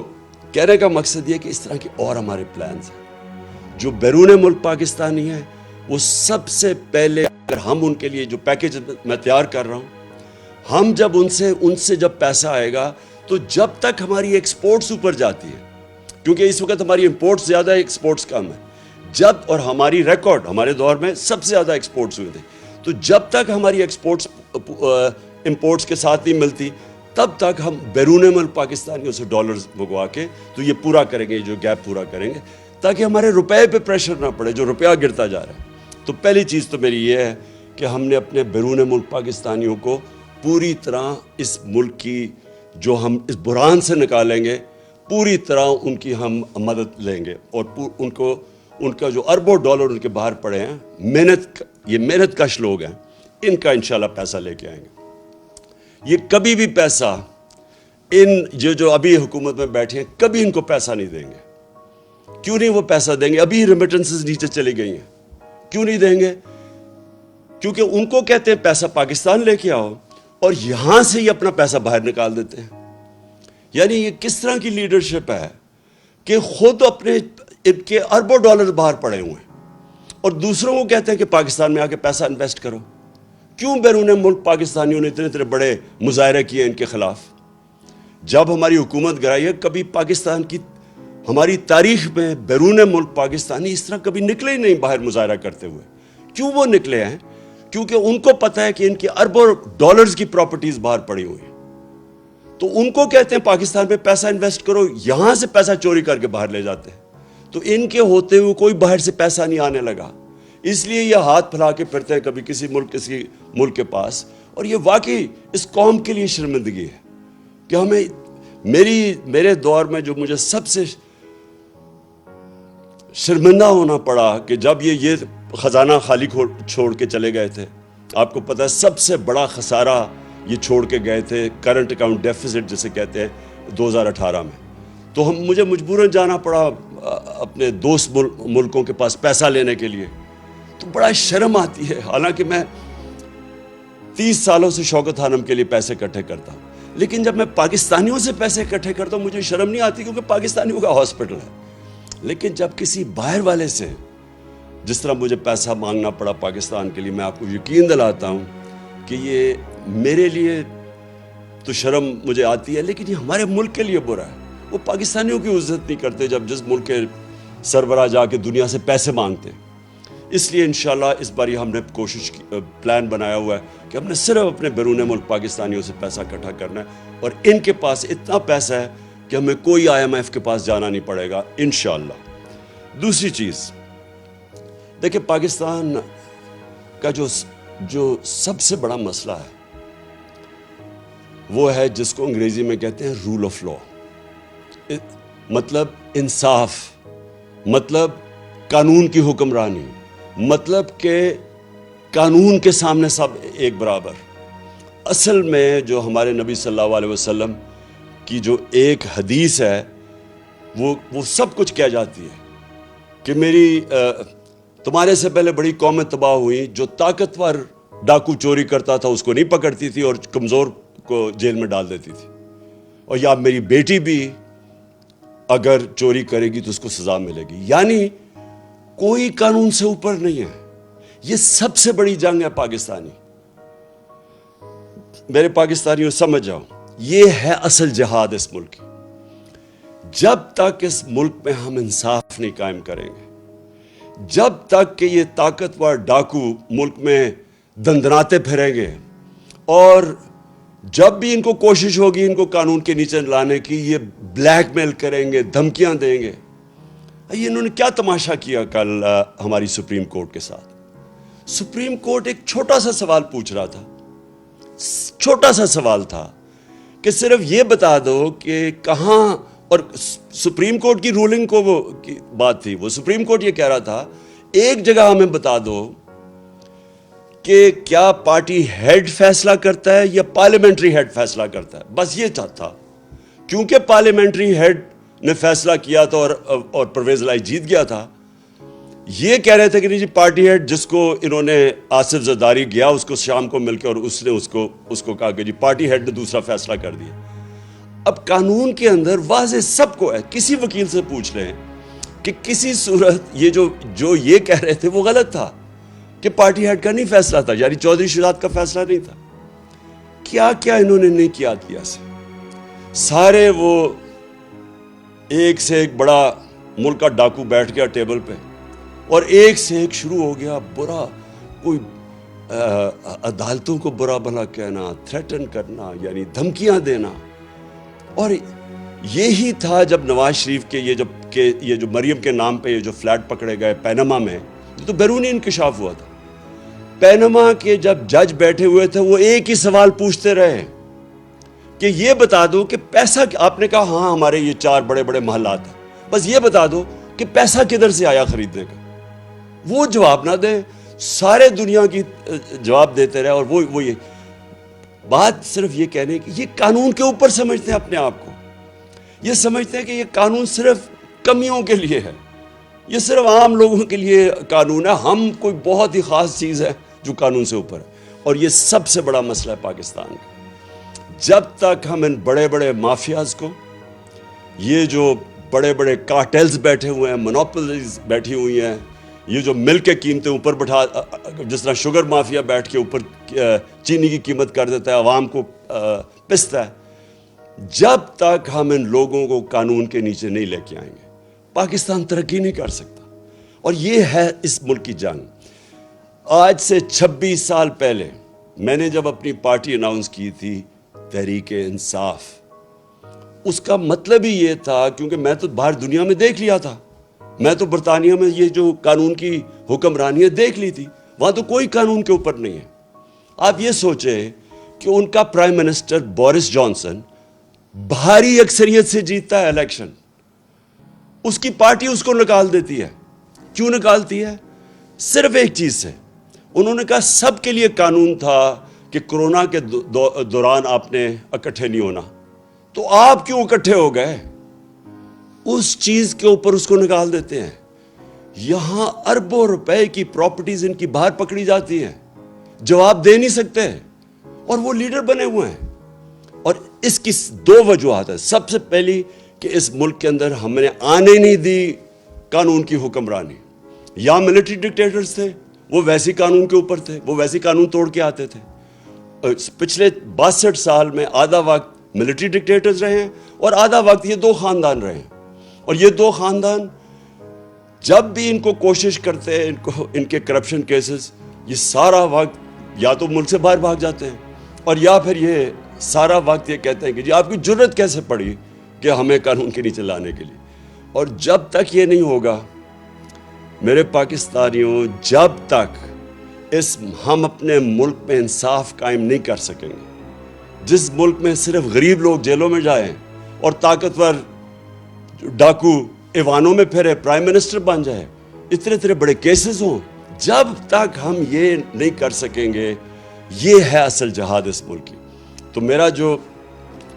کہنے کا مقصد یہ کہ اس طرح کے اور ہمارے پلانز ہیں. جو بیرون ملک پاکستانی ہیں وہ سب سے پہلے, اگر ہم ان کے لیے جو پیکیج میں تیار کر رہا ہوں, ہم جب ان سے جب پیسہ آئے گا تو جب تک ہماری ایکسپورٹس اوپر جاتی ہے, کیونکہ اس وقت ہماری امپورٹس زیادہ ہے, ایکسپورٹس کم ہے, جب اور ہماری ریکارڈ ہمارے دور میں سب سے زیادہ ایکسپورٹس ہوئے تھے. تو جب تک ہماری ایکسپورٹس امپورٹس کے ساتھ نہیں ملتی تب تک ہم بیرون ملک پاکستانیوں سے ڈالرز منگوا کے تو یہ پورا کریں گے, جو گیپ پورا کریں گے, تاکہ ہمارے روپے پہ پریشر نہ پڑے جو روپیہ گرتا جا رہا ہے. تو پہلی چیز تو میری یہ ہے کہ ہم نے اپنے بیرون ملک پاکستانیوں کو پوری طرح اس ملک کی جو ہم اس بحران سے نکالیں گے پوری طرح ان کی ہم مدد لیں گے, اور ان کا جو اربوں ڈالر ان کے باہر پڑے ہیں یہ محنت کش لوگ ہیں, ان کا انشاءاللہ پیسہ لے کے آئیں گے. یہ کبھی بھی پیسہ جو ابھی حکومت میں بیٹھے ہیں کبھی ان کو پیسہ نہیں دیں گے. کیوں نہیں وہ پیسہ دیں گے؟ ابھی ریمیٹنسز نیچے چلی گئی ہیں. کیوں نہیں دیں گے؟ کیونکہ ان کو کہتے ہیں پیسہ پاکستان لے کے آؤ, اور یہاں سے ہی اپنا پیسہ باہر نکال دیتے ہیں. یعنی یہ کس طرح کی لیڈرشپ ہے کہ خود اپنے ان کے اربوں ڈالر باہر پڑے ہوئے ہیں اور دوسروں کو کہتے ہیں کہ پاکستان میں آ کے پیسہ انویسٹ کرو. کیوں بیرون ملک پاکستانیوں نے اتنے بڑے مظاہرے کیے ان کے خلاف؟ جب ہماری حکومت گرائی ہے کبھی پاکستان کی ہماری تاریخ میں بیرون ملک پاکستانی اس طرح کبھی نکلے ہی نہیں باہر مظاہرہ کرتے ہوئے. کیوں وہ نکلے ہیں؟ کیونکہ ان کو پتہ ہے کہ ان کی اربوں ڈالرز کی پراپرٹیز باہر پڑی ہوئی ہیں. تو ان کو کہتے ہیں پاکستان میں پیسہ انویسٹ کرو, یہاں سے پیسہ چوری کر کے باہر لے جاتے ہیں. تو ان کے ہوتے ہوئے کوئی باہر سے پیسہ نہیں آنے لگا, اس لیے یہ ہاتھ پھیلا کے پھرتے ہیں کبھی کسی ملک کے پاس. اور یہ واقعی اس قوم کے لیے شرمندگی ہے کہ ہمیں میرے دور میں جو مجھے سب سے شرمندہ ہونا پڑا کہ جب یہ خزانہ خالی چھوڑ کے چلے گئے تھے. آپ کو پتہ ہے سب سے بڑا خسارہ یہ چھوڑ کے گئے تھے, کرنٹ اکاؤنٹ ڈیفیسٹ جسے کہتے ہیں, 2018 میں. تو مجھے مجبوراً جانا پڑا اپنے دوست ملکوں کے پاس پیسہ لینے کے لیے. تو بڑا شرم آتی ہے, حالانکہ میں 30 سالوں سے شوکت خانم کے لیے پیسے اکٹھے کرتا ہوں, لیکن جب میں پاکستانیوں سے پیسے اکٹھے کرتا ہوں مجھے شرم نہیں آتی کیونکہ پاکستانیوں کا ہاسپٹل ہے. لیکن جب کسی باہر والے سے جس طرح مجھے پیسہ مانگنا پڑا پاکستان کے لیے, میں آپ کو یقین دلاتا ہوں کہ یہ میرے لیے تو شرم مجھے آتی ہے, لیکن یہ ہمارے ملک کے لیے برا ہے. وہ پاکستانیوں کی عزت نہیں کرتے جب جس ملک کے سربراہ جا کے دنیا سے پیسے مانگتے ہیں. اس لیے انشاءاللہ اس بار ہم نے پلان بنایا ہوا ہے کہ ہم نے صرف اپنے بیرون ملک پاکستانیوں سے پیسہ اکٹھا کرنا ہے, اور ان کے پاس اتنا پیسہ ہے کہ ہمیں کوئی IMF کے پاس جانا نہیں پڑے گا انشاءاللہ. دوسری چیز دیکھیں, پاکستان کا جو سب سے بڑا مسئلہ ہے وہ ہے جس کو انگریزی میں کہتے ہیں رول آف لا, مطلب انصاف, مطلب قانون کی حکمرانی, مطلب کہ قانون کے سامنے سب ایک برابر. اصل میں جو ہمارے نبی صلی اللہ علیہ وسلم کی جو ایک حدیث ہے وہ سب کچھ کہہ جاتی ہے کہ تمہارے سے پہلے بڑی قومیں تباہ ہوئی, جو طاقتور ڈاکو چوری کرتا تھا اس کو نہیں پکڑتی تھی اور کمزور کو جیل میں ڈال دیتی تھی, اور یا میری بیٹی بھی اگر چوری کرے گی تو اس کو سزا ملے گی. یعنی کوئی قانون سے اوپر نہیں ہے. یہ سب سے بڑی جنگ ہے پاکستانی. میرے پاکستانیوں سمجھ جاؤ, یہ ہے اصل جہاد اس ملک کی. جب تک اس ملک میں ہم انصاف نہیں قائم کریں گے, جب تک کہ یہ طاقتور ڈاکو ملک میں دندناتے پھریں گے, اور جب بھی ان کو کوشش ہوگی ان کو قانون کے نیچے لانے کی, یہ بلیک میل کریں گے, دھمکیاں دیں گے. یہ انہوں نے کیا تماشا کیا کل ہماری سپریم کورٹ کے ساتھ. سپریم کورٹ ایک چھوٹا سا سوال پوچھ رہا تھا, چھوٹا سا سوال تھا کہ صرف یہ بتا دو کہ کہاں, اور سپریم کورٹ کی رولنگ کو وہ بات تھی, وہ سپریم کورٹ یہ کہہ رہا تھا ایک جگہ ہمیں بتا دو کہ کیا پارٹی ہیڈ فیصلہ کرتا ہے یا پارلیمنٹری ہیڈ فیصلہ کرتا ہے. بس یہ تھا, کیونکہ پارلیمنٹری ہیڈ نے فیصلہ کیا تھا اور پرویز الہی جیت گیا تھا. یہ کہہ رہے تھے کہ نہیں جی پارٹی ہیڈ جس کو انہوں نے آصف زرداری گیا اس کو شام کو مل کے, اور اس نے اس کو کہا کہ جی پارٹی ہیڈ نے دوسرا فیصلہ کر دیا. اب قانون کے اندر واضح سب کو ہے, کسی وکیل سے پوچھ لیں کہ کسی صورت یہ جو یہ کہہ رہے تھے وہ غلط تھا کہ پارٹی ہیڈ کا نہیں فیصلہ تھا, یعنی چودھری شہزاد کا فیصلہ نہیں تھا. کیا کیا انہوں نے نہیں کیا سے سارے وہ ایک سے ایک بڑا ملک کا ڈاکو بیٹھ گیا ٹیبل پہ, اور ایک سے ایک شروع ہو گیا برا، کوئی عدالتوں کو برا بھلا کہنا، تھریٹن کرنا، یعنی دھمکیاں دینا. اور یہی تھا جب نواز شریف کے یہ جو مریم کے نام پہ یہ جو فلیٹ پکڑے گئے پینما میں، یہ تو بیرونی انکشاف ہوا تھا. پینما کے جب جج بیٹھے ہوئے تھے وہ ایک ہی سوال پوچھتے رہے کہ یہ بتا دو کہ پیسہ، آپ نے کہا ہاں ہمارے یہ 4 بڑے بڑے محلات ہیں، بس یہ بتا دو کہ پیسہ کدھر سے آیا خریدنے کا. وہ جواب نہ دے، سارے دنیا کی جواب دیتے رہے. اور وہ یہ بات صرف یہ کہنے کی، یہ قانون کے اوپر سمجھتے ہیں اپنے آپ کو. یہ سمجھتے ہیں کہ یہ قانون صرف کمیوں کے لیے ہے، یہ صرف عام لوگوں کے لیے قانون ہے، ہم کوئی بہت ہی خاص چیز ہے جو قانون سے اوپر ہے. اور یہ سب سے بڑا مسئلہ ہے پاکستان کا. جب تک ہم ان بڑے بڑے مافیاز کو، یہ جو بڑے بڑے کارٹیلز بیٹھے ہوئے ہیں، مونوپولیز بیٹھی ہوئی ہیں، یہ جو مل کے قیمتیں اوپر بٹھا، جس طرح شوگر مافیا بیٹھ کے اوپر چینی کی قیمت کر دیتا ہے، عوام کو پستا ہے، جب تک ہم ان لوگوں کو قانون کے نیچے نہیں لے کے آئیں گے پاکستان ترقی نہیں کر سکتا. اور یہ ہے اس ملک کی جنگ. آج سے 26 سال پہلے میں نے جب اپنی پارٹی اناؤنس کی تھی تحریک انصاف، اس کا مطلب ہی یہ تھا، کیونکہ میں تو باہر دنیا میں دیکھ لیا تھا، میں تو برطانیہ میں یہ جو قانون کی حکمرانی ہے دیکھ لی تھی، وہاں تو کوئی قانون کے اوپر نہیں ہے. آپ یہ سوچیں کہ ان کا پرائم منسٹر بورس جانسن بھاری اکثریت سے جیتتا ہے الیکشن، اس کی پارٹی اس کو نکال دیتی ہے. کیوں نکالتی ہے؟ صرف ایک چیز سے، انہوں نے کہا سب کے لیے قانون تھا کہ کرونا کے دوران آپ نے اکٹھے نہیں ہونا، تو آپ کیوں اکٹھے ہو گئے؟ اس چیز کے اوپر اس کو نکال دیتے ہیں. یہاں اربوں روپے کی پراپرٹیز ان کی باہر پکڑی جاتی ہیں، جواب دے نہیں سکتے، اور وہ لیڈر بنے ہوئے ہیں. اور اس کی 2 وجوہات ہیں. سب سے پہلی کہ اس ملک کے اندر ہم نے آنے نہیں دی قانون کی حکمرانی. یا ملٹری ڈکٹیٹرز تھے، وہ ویسی قانون کے اوپر تھے، وہ ویسی قانون توڑ کے آتے تھے. پچھلے 62 سال میں آدھا وقت ملٹری ڈکٹیٹرز رہے ہیں اور آدھا وقت یہ 2 خاندان رہے ہیں. اور یہ 2 خاندان جب بھی ان کو کوشش کرتے ہیں، ان کے کرپشن کیسز، یہ سارا وقت یا تو ملک سے باہر بھاگ جاتے ہیں، اور یا پھر یہ سارا وقت یہ کہتے ہیں کہ جی آپ کی جرت کیسے پڑی کہ ہمیں قانون کے نیچے لانے کے لیے. اور جب تک یہ نہیں ہوگا میرے پاکستانیوں، جب تک ہم اپنے ملک میں انصاف قائم نہیں کر سکیں گے، جس ملک میں صرف غریب لوگ جیلوں میں جائیں اور طاقتور ڈاکو ایوانوں میں پھرے، پرائم منسٹر بن جائے، اتنے بڑے کیسز ہوں، جب تک ہم یہ نہیں کر سکیں گے، یہ ہے اصل جہاد اس ملک کی. تو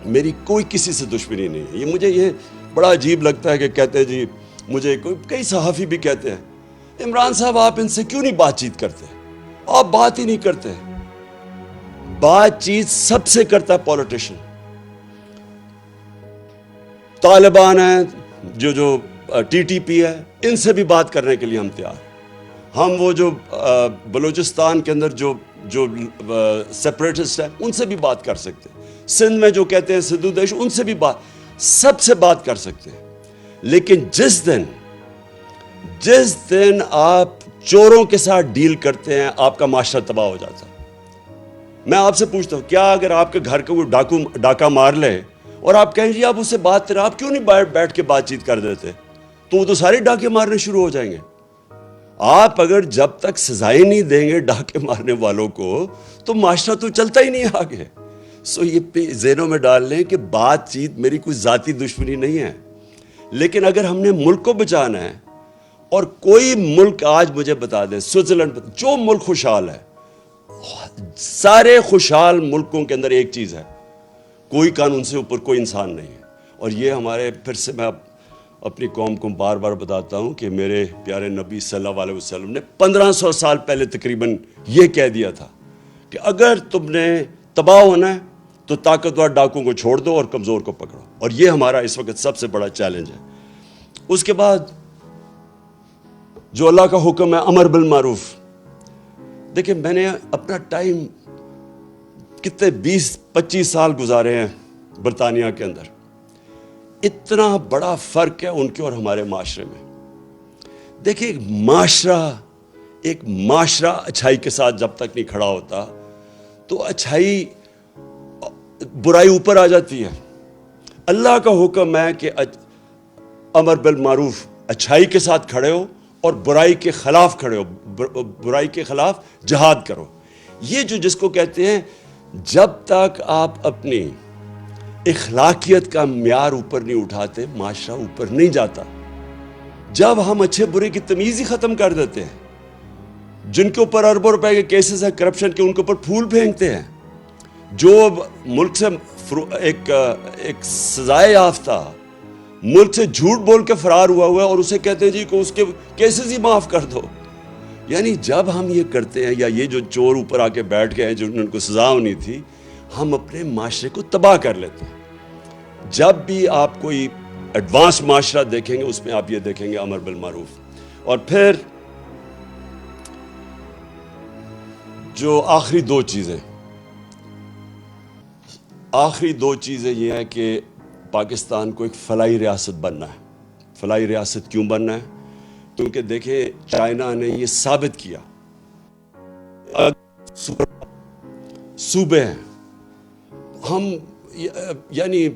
میری کوئی کسی سے دشمنی نہیں ہے. مجھے یہ بڑا عجیب لگتا ہے کہ کہتے ہیں جی، مجھے کئی صحافی بھی کہتے ہیں عمران صاحب آپ ان سے کیوں نہیں بات چیت کرتے، آپ بات ہی نہیں کرتے. بات چیت سب سے کرتا ہے پولیٹیشین. طالبان ہیں، جو ٹی ٹی پی ہے، ان سے بھی بات کرنے کے لیے ہم تیار. ہم وہ جو بلوچستان کے اندر جو سیپریٹسٹ ہیں ان سے بھی بات کر سکتے ہیں. سندھ میں جو کہتے ہیں سدھو دیش، ان سے بھی سب سے بات کر سکتے ہیں. لیکن جس دن آپ چوروں کے ساتھ ڈیل کرتے ہیں، آپ کا معاشرہ تباہ ہو جاتا ہے. میں آپ سے پوچھتا ہوں، کیا اگر آپ کے گھر کا کوئی ڈاکہ مار لے اور آپ کہیں جی آپ اس سے بات کریں، آپ کیوں نہیں بیٹھ کے بات چیت کر دیتے؟ تو وہ تو سارے ڈاکے مارنے شروع ہو جائیں گے. آپ اگر جب تک سزائیں نہیں دیں گے ڈاکے مارنے والوں کو، تو معاشرہ تو چلتا ہی نہیں آگے. یہ ذہنوں میں ڈال لیں کہ بات چیت میری کوئی ذاتی دشمنی نہیں ہے، لیکن اگر ہم نے ملک کو بچانا ہے، اور کوئی ملک آج مجھے بتا دیں، سوئٹزرلینڈ، جو ملک خوشحال ہے، سارے خوشحال ملکوں کے اندر ایک چیز ہے، کوئی قانون سے اوپر کوئی انسان نہیں ہے. اور یہ ہمارے، پھر سے میں اپنی قوم کو بار بار بتاتا ہوں کہ میرے پیارے نبی صلی اللہ علیہ وسلم نے 1500 سال پہلے تقریباً یہ کہہ دیا تھا کہ اگر تم نے تباہ ہونا ہے تو طاقتور ڈاکوں کو چھوڑ دو اور کمزور کو پکڑو. اور یہ ہمارا اس وقت سب سے بڑا چیلنج ہے. اس کے بعد جو اللہ کا حکم ہے امر بالمعروف. دیکھیں، میں نے اپنا ٹائم کتنے 20-25 سال گزارے ہیں برطانیہ کے اندر. اتنا بڑا فرق ہے ان کے اور ہمارے معاشرے میں. دیکھیں ایک معاشرہ اچھائی کے ساتھ جب تک نہیں کھڑا ہوتا تو اچھائی برائی اوپر آ جاتی ہے. اللہ کا حکم ہے کہ امر بالمعروف اچھائی کے ساتھ کھڑے ہو اور برائی کے خلاف کھڑے ہو, برائی کے خلاف جہاد کرو. یہ جس کو کہتے ہیں جب تک آپ اپنی اخلاقیت کا معیار اوپر نہیں اٹھاتے معاشرہ اوپر نہیں جاتا. جب ہم اچھے برے کی تمیز ہی ختم کر دیتے ہیں, جن کے اوپر اربوں روپے کے کیسز ہیں کرپشن کے, ان کے اوپر پھول پھینکتے ہیں. جو ملک سے ایک سزائے یافتہ ملک سے جھوٹ بول کے فرار ہوا ہے اور اسے کہتے ہیں جی کہ اس کے کیسز ہی معاف کر دو. یعنی جب ہم یہ کرتے ہیں, یا یہ جو چور اوپر آ کے بیٹھ گئے ہیں جن کو سزا ہونی تھی, ہم اپنے معاشرے کو تباہ کر لیتے ہیں. جب بھی آپ کوئی ایڈوانس معاشرہ دیکھیں گے اس میں آپ یہ دیکھیں گے امر بالمعروف. اور پھر جو آخری دو چیزیں یہ ہیں کہ پاکستان کو ایک فلاحی ریاست بننا ہے. فلاحی ریاست کیوں بننا ہے؟ کیونکہ دیکھیں چائنا نے یہ ثابت کیا, صوبے ہیں ہم, یعنی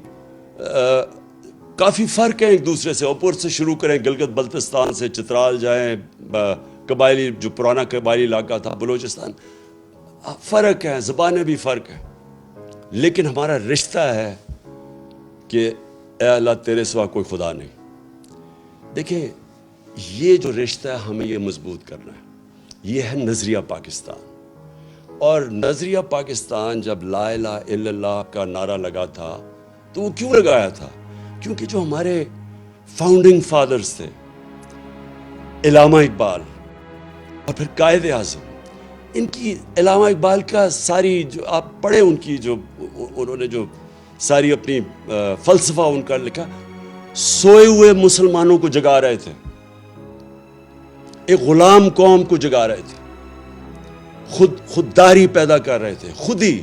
کافی فرق ہے ایک دوسرے سے. اوپر سے شروع کریں گلگت بلتستان سے, چترال جائیں, قبائلی جو پرانا قبائلی علاقہ تھا بلوچستان, فرق ہے, زبانیں بھی فرق ہیں, لیکن ہمارا رشتہ ہے کہ اے اللہ تیرے سوا کوئی خدا نہیں. دیکھیں یہ جو رشتہ ہے ہمیں یہ مضبوط کرنا ہے. یہ ہے نظریہ پاکستان. اور نظریہ پاکستان جب لا الہ الا اللہ کا نعرہ لگا تھا تو وہ کیوں لگایا تھا؟ کیونکہ جو ہمارے فاؤنڈنگ فادرز تھے, علامہ اقبال اور پھر قائد اعظم, ان کی علامہ اقبال کا ساری جو آپ پڑھیں ان کی جو انہوں نے جو ساری اپنی فلسفہ ان کا لکھا, سوئے ہوئے مسلمانوں کو جگا رہے تھے, ایک غلام قوم کو جگا رہے تھے, خودداری پیدا کر رہے تھے. خود ہی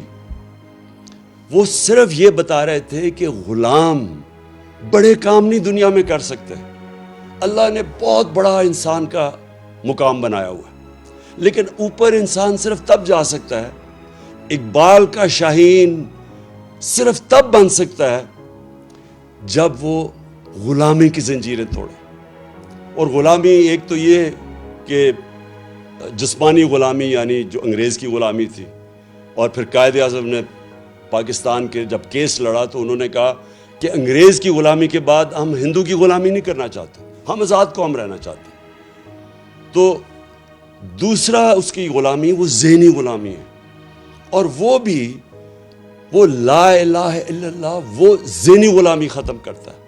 وہ صرف یہ بتا رہے تھے کہ غلام بڑے کام نہیں دنیا میں کر سکتے. اللہ نے بہت بڑا انسان کا مقام بنایا ہوا ہے, لیکن اوپر انسان صرف تب جا سکتا ہے, اقبال کا شاہین صرف تب بن سکتا ہے جب وہ غلامی کی زنجیریں توڑے. اور غلامی ایک تو یہ کہ جسمانی غلامی یعنی جو انگریز کی غلامی تھی, اور پھر قائد اعظم نے پاکستان کے جب کیس لڑا تو انہوں نے کہا کہ انگریز کی غلامی کے بعد ہم ہندو کی غلامی نہیں کرنا چاہتے, ہم آزاد قوم رہنا چاہتے ہیں. تو دوسرا اس کی غلامی وہ ذہنی غلامی ہے, اور وہ بھی وہ لا الہ الا اللہ وہ ذہنی غلامی ختم کرتا ہے.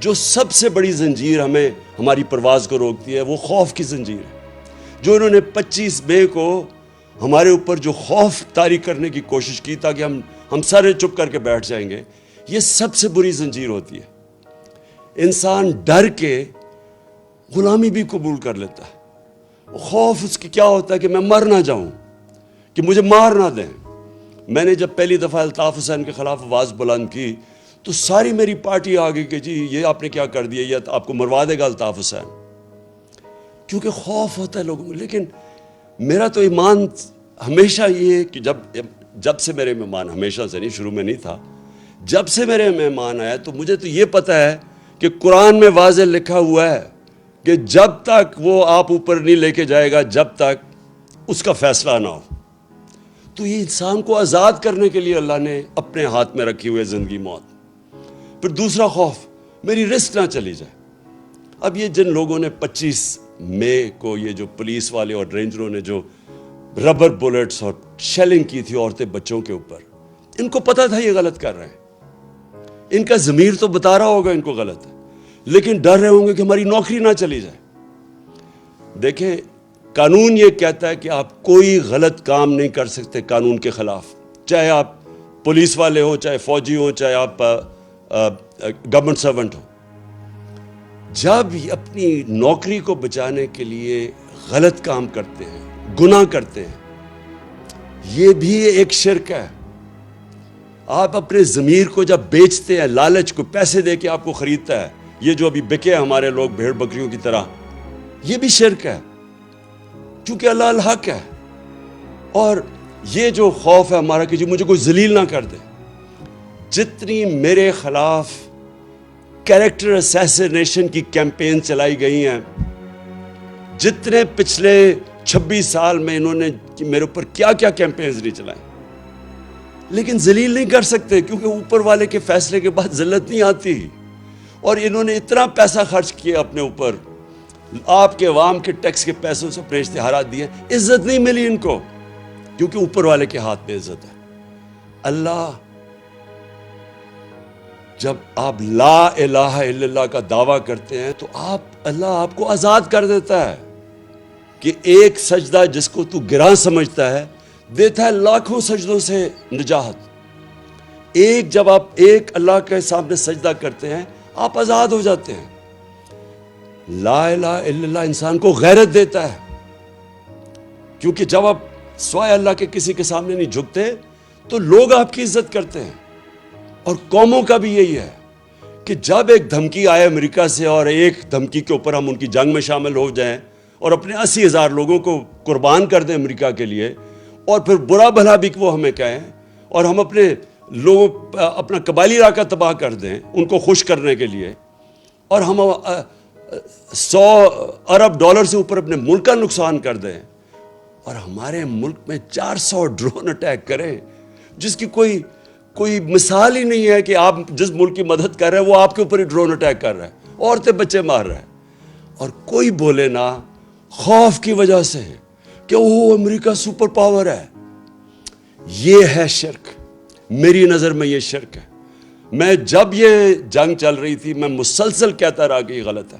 جو سب سے بڑی زنجیر ہمیں ہماری پرواز کو روکتی ہے وہ خوف کی زنجیر ہے. جو انہوں نے 25 مئی کو ہمارے اوپر جو خوف طاری کرنے کی کوشش کی تاکہ ہم سارے چپ کر کے بیٹھ جائیں گے, یہ سب سے بری زنجیر ہوتی ہے. انسان ڈر کے غلامی بھی قبول کر لیتا ہے. خوف اس کی کیا ہوتا ہے کہ میں مر نہ جاؤں, کہ مجھے مار نہ دیں. میں نے جب پہلی دفعہ الطاف حسین کے خلاف آواز بلند کی تو ساری میری پارٹی آ گئی کہ جی یہ آپ نے کیا کر دیا, یہ آپ کو مروا دے گا الطاف حسین, کیونکہ خوف ہوتا ہے لوگوں کو. لیکن میرا تو ایمان ہمیشہ یہ ہے کہ جب سے میرے مہمان, ہمیشہ سے نہیں, شروع میں نہیں تھا, جب سے میرے مہمان آیا تو مجھے تو یہ پتہ ہے کہ قرآن میں واضح لکھا ہوا ہے کہ جب تک وہ آپ اوپر نہیں لے کے جائے گا جب تک اس کا فیصلہ نہ ہو. تو یہ انسان کو آزاد کرنے کے لیے اللہ نے اپنے ہاتھ میں رکھی ہوئی زندگی موت. پھر دوسرا خوف, میری رسک نہ چلی جائے. اب یہ جن لوگوں نے 25 مئی کو یہ جو پولیس والے اور رینجروں نے جو ربر بلیٹس اور شیلنگ کی تھی عورتیں بچوں کے اوپر, ان کو پتہ تھا یہ غلط کر رہے ہیں, ان کا ضمیر تو بتا رہا ہوگا ان کو غلط ہے, لیکن ڈر رہے ہوں گے کہ ہماری نوکری نہ چلی جائے. دیکھیں قانون یہ کہتا ہے کہ آپ کوئی غلط کام نہیں کر سکتے قانون کے خلاف, چاہے آپ پولیس والے ہوں, چاہے فوجی ہوں, چاہے آپ گورنمنٹ سرونٹ ہو. جب اپنی نوکری کو بچانے کے لیے غلط کام کرتے ہیں, گناہ کرتے ہیں, یہ بھی ایک شرک ہے. آپ اپنے ضمیر کو جب بیچتے ہیں, لالچ کو پیسے دے کے آپ کو خریدتا ہے, یہ جو ابھی بکے ہمارے لوگ بھیڑ بکریوں کی طرح, یہ بھی شرک ہے، چونکہ اللہ الحق ہے۔ اور یہ جو خوف ہے ہمارا کہ جی مجھے کوئی ذلیل نہ کر دے، جتنی میرے خلاف کیریکٹر اسیسینیشن کی کیمپین چلائی گئی ہیں، جتنے پچھلے 26 سال میں انہوں نے میرے اوپر کیا کیا کیمپینز نہیں چلائیں، لیکن ذلیل نہیں کر سکتے، کیونکہ اوپر والے کے فیصلے کے بعد ذلت نہیں آتی۔ اور انہوں نے اتنا پیسہ خرچ کیا اپنے اوپر، آپ کے عوام کے ٹیکس کے پیسوں سے اپنے اشتہارات دیے، عزت نہیں ملی ان کو، کیونکہ اوپر والے کے ہاتھ میں عزت ہے۔ اللہ، جب آپ لا الہ الا اللہ کا دعویٰ کرتے ہیں تو اللہ آپ کو آزاد کر دیتا ہے کہ ایک سجدہ جس کو تو گراں سمجھتا ہے دیتا ہے لاکھوں سجدوں سے نجات۔ جب آپ ایک اللہ کے سامنے سجدہ کرتے ہیں آپ آزاد ہو جاتے ہیں۔ لا الہ الا اللہ انسان کو غیرت دیتا ہے، کیونکہ جب آپ سوائے اللہ کے کسی کے سامنے نہیں جھکتے تو لوگ آپ کی عزت کرتے ہیں۔ اور قوموں کا بھی یہی ہے کہ جب ایک دھمکی آئے امریکہ سے اور ایک دھمکی کے اوپر ہم ان کی جنگ میں شامل ہو جائیں اور اپنے 80,000 لوگوں کو قربان کر دیں امریکہ کے لیے، اور پھر برا بھلا بھی وہ ہمیں کہیں، اور ہم اپنا قبائلی علاقہ تباہ کر دیں ان کو خوش کرنے کے لیے، اور ہم 100 ارب ڈالر سے اوپر اپنے ملک کا نقصان کر دیں، اور ہمارے ملک میں 400 ڈرون اٹیک کریں جس کی کوئی مثال ہی نہیں ہے کہ آپ جس ملک کی مدد کر رہے ہیں وہ آپ کے اوپر ہی ڈرون اٹیک کر رہا ہے، عورتیں بچے مار رہا ہے، اور کوئی بولے نہ خوف کی وجہ سے کہ وہ امریکہ سپر پاور ہے۔ یہ ہے شرک، میری نظر میں یہ شرک ہے۔ میں جب یہ جنگ چل رہی تھی میں مسلسل کہتا رہا کہ یہ غلط ہے،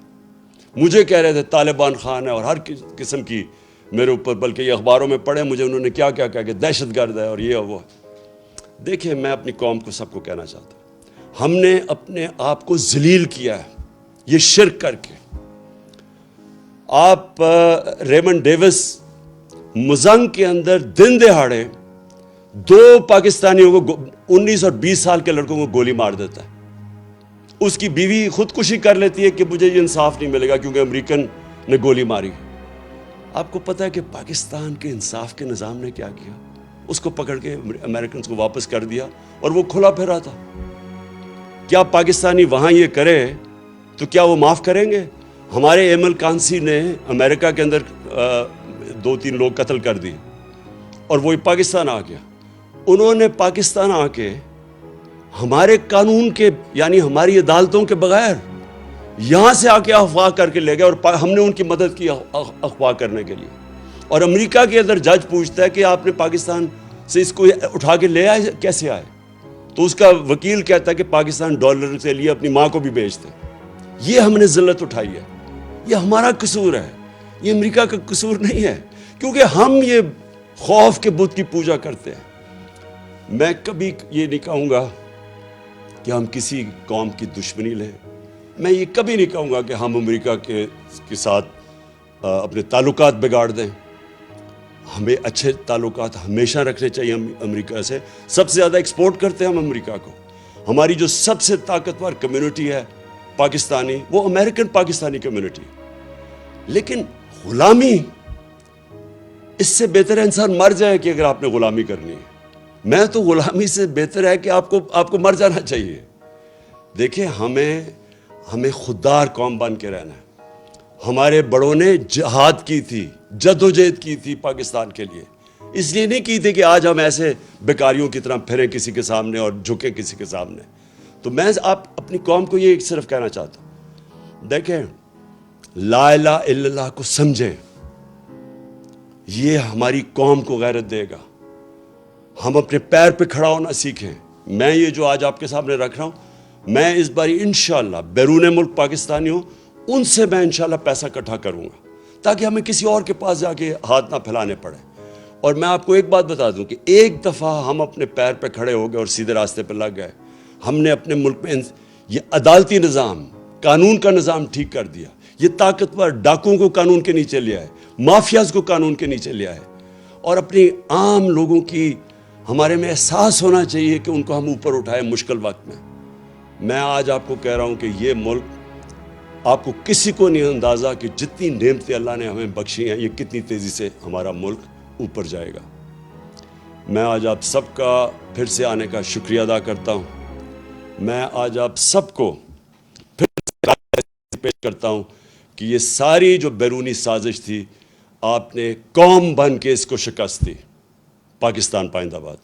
مجھے کہہ رہے تھے طالبان خان ہے اور ہر قسم کی میرے اوپر، بلکہ یہ اخباروں میں پڑھے مجھے انہوں نے کیا کہا کہ دہشت گرد ہے اور یہ وہ ہے۔ دیکھیں، میں اپنی قوم کو سب کو کہنا چاہتا ہوں، ہم نے اپنے آپ کو ذلیل کیا ہے یہ شرک کر کے۔ آپ ریمنڈ ڈیوس مزنگ کے اندر دن دہاڑے 2 پاکستانیوں کو 19 اور 20 سال کے لڑکوں کو گولی مار دیتا ہے۔ اس کی بیوی خودکشی کر لیتی ہے کہ مجھے یہ انصاف نہیں ملے گا کیونکہ امریکن نے گولی ماری۔ آپ کو پتہ ہے کہ پاکستان کے انصاف کے نظام نے کیا کیا؟ اس کو پکڑ کے امریکنز کو واپس کر دیا اور وہ کھلا پھرا تھا۔ کیا پاکستانی وہاں یہ کرے تو کیا وہ معاف کریں گے؟ ہمارے ایمل کانسی نے امریکہ کے اندر 2-3 لوگ قتل کر دیے اور وہ پاکستان آ گیا۔ انہوں نے پاکستان آ کے ہمارے قانون کے یعنی ہماری عدالتوں کے بغیر یہاں سے آ کے اغوا کر کے لے گئے، اور ہم نے ان کی مدد کی اغوا کرنے کے لیے۔ اور امریکہ کے اندر جج پوچھتا ہے کہ آپ نے پاکستان سے اس کو اٹھا کے لے آئے، کیسے آئے؟ تو اس کا وکیل کہتا ہے کہ پاکستان ڈالر سے لیے اپنی ماں کو بھی بیچتے۔ یہ ہم نے ذلت اٹھائی ہے، یہ ہمارا قصور ہے، یہ امریکہ کا قصور نہیں ہے، کیونکہ ہم یہ خوف کے بت کی پوجا کرتے ہیں۔ میں کبھی یہ نہیں کہوں گا کہ ہم کسی قوم کی دشمنی لیں، میں یہ کبھی نہیں کہوں گا کہ ہم امریکہ کے ساتھ اپنے تعلقات بگاڑ دیں۔ ہمیں اچھے تعلقات ہمیشہ رکھنے چاہیے امریکہ سے۔ سب سے زیادہ ایکسپورٹ کرتے ہیں ہم امریکہ کو۔ ہماری جو سب سے طاقتور کمیونٹی ہے پاکستانی، وہ امریکن پاکستانی کمیونٹی۔ لیکن غلامی، اس سے بہتر ہے انسان مر جائے کہ اگر آپ نے غلامی کرنی ہے۔ میں تو غلامی سے بہتر ہے کہ آپ کو مر جانا چاہیے۔ دیکھیں، ہمیں خوددار قوم بن کے رہنا ہے۔ ہمارے بڑوں نے جہاد کی تھی، جدوجہد کی تھی پاکستان کے لیے، اس لیے نہیں کی تھی کہ آج ہم ایسے بیکاریوں کی طرح پھریں کسی کے سامنے اور جھکیں کسی کے سامنے۔ تو میں آپ اپنی قوم کو یہ صرف کہنا چاہتا ہوں، دیکھیں، لا الہ الا اللہ کو سمجھیں، یہ ہماری قوم کو غیرت دے گا۔ ہم اپنے پیر پہ کھڑا ہونا سیکھیں۔ میں یہ جو آج آپ کے سامنے رکھ رہا ہوں، میں اس باری انشاءاللہ بیرون ملک پاکستانی ہوں، ان سے میں انشاءاللہ پیسہ اکٹھا کروں گا تاکہ ہمیں کسی اور کے پاس جا کے ہاتھ نہ پھیلانے پڑے۔ اور میں آپ کو ایک بات بتا دوں کہ ایک دفعہ ہم اپنے پیر پہ کھڑے ہو گئے اور سیدھے راستے پہ لگ گئے، ہم نے اپنے ملک میں یہ عدالتی نظام، قانون کا نظام ٹھیک کر دیا، یہ طاقتور ڈاکوؤں کو قانون کے نیچے لے آئے، مافیاز کو قانون کے نیچے لے آئے، اور اپنی عام لوگوں کی ہمارے میں احساس ہونا چاہیے کہ ان کو ہم اوپر اٹھائیں مشکل وقت میں۔ میں آج آپ کو کہہ رہا ہوں کہ یہ ملک آپ کو کسی کو نہیں اندازہ کہ جتنی نعمتیں اللہ نے ہمیں بخشی ہیں یہ کتنی تیزی سے ہمارا ملک اوپر جائے گا. میں آج آپ سب کا پھر سے آنے کا شکریہ ادا کرتا ہوں. میں آج آپ سب کو پھر سے پیش کرتا ہوں کہ یہ ساری جو بیرونی سازش تھی آپ نے قوم بن کے اس کو شکست دی. پاکستان پائندہ باد.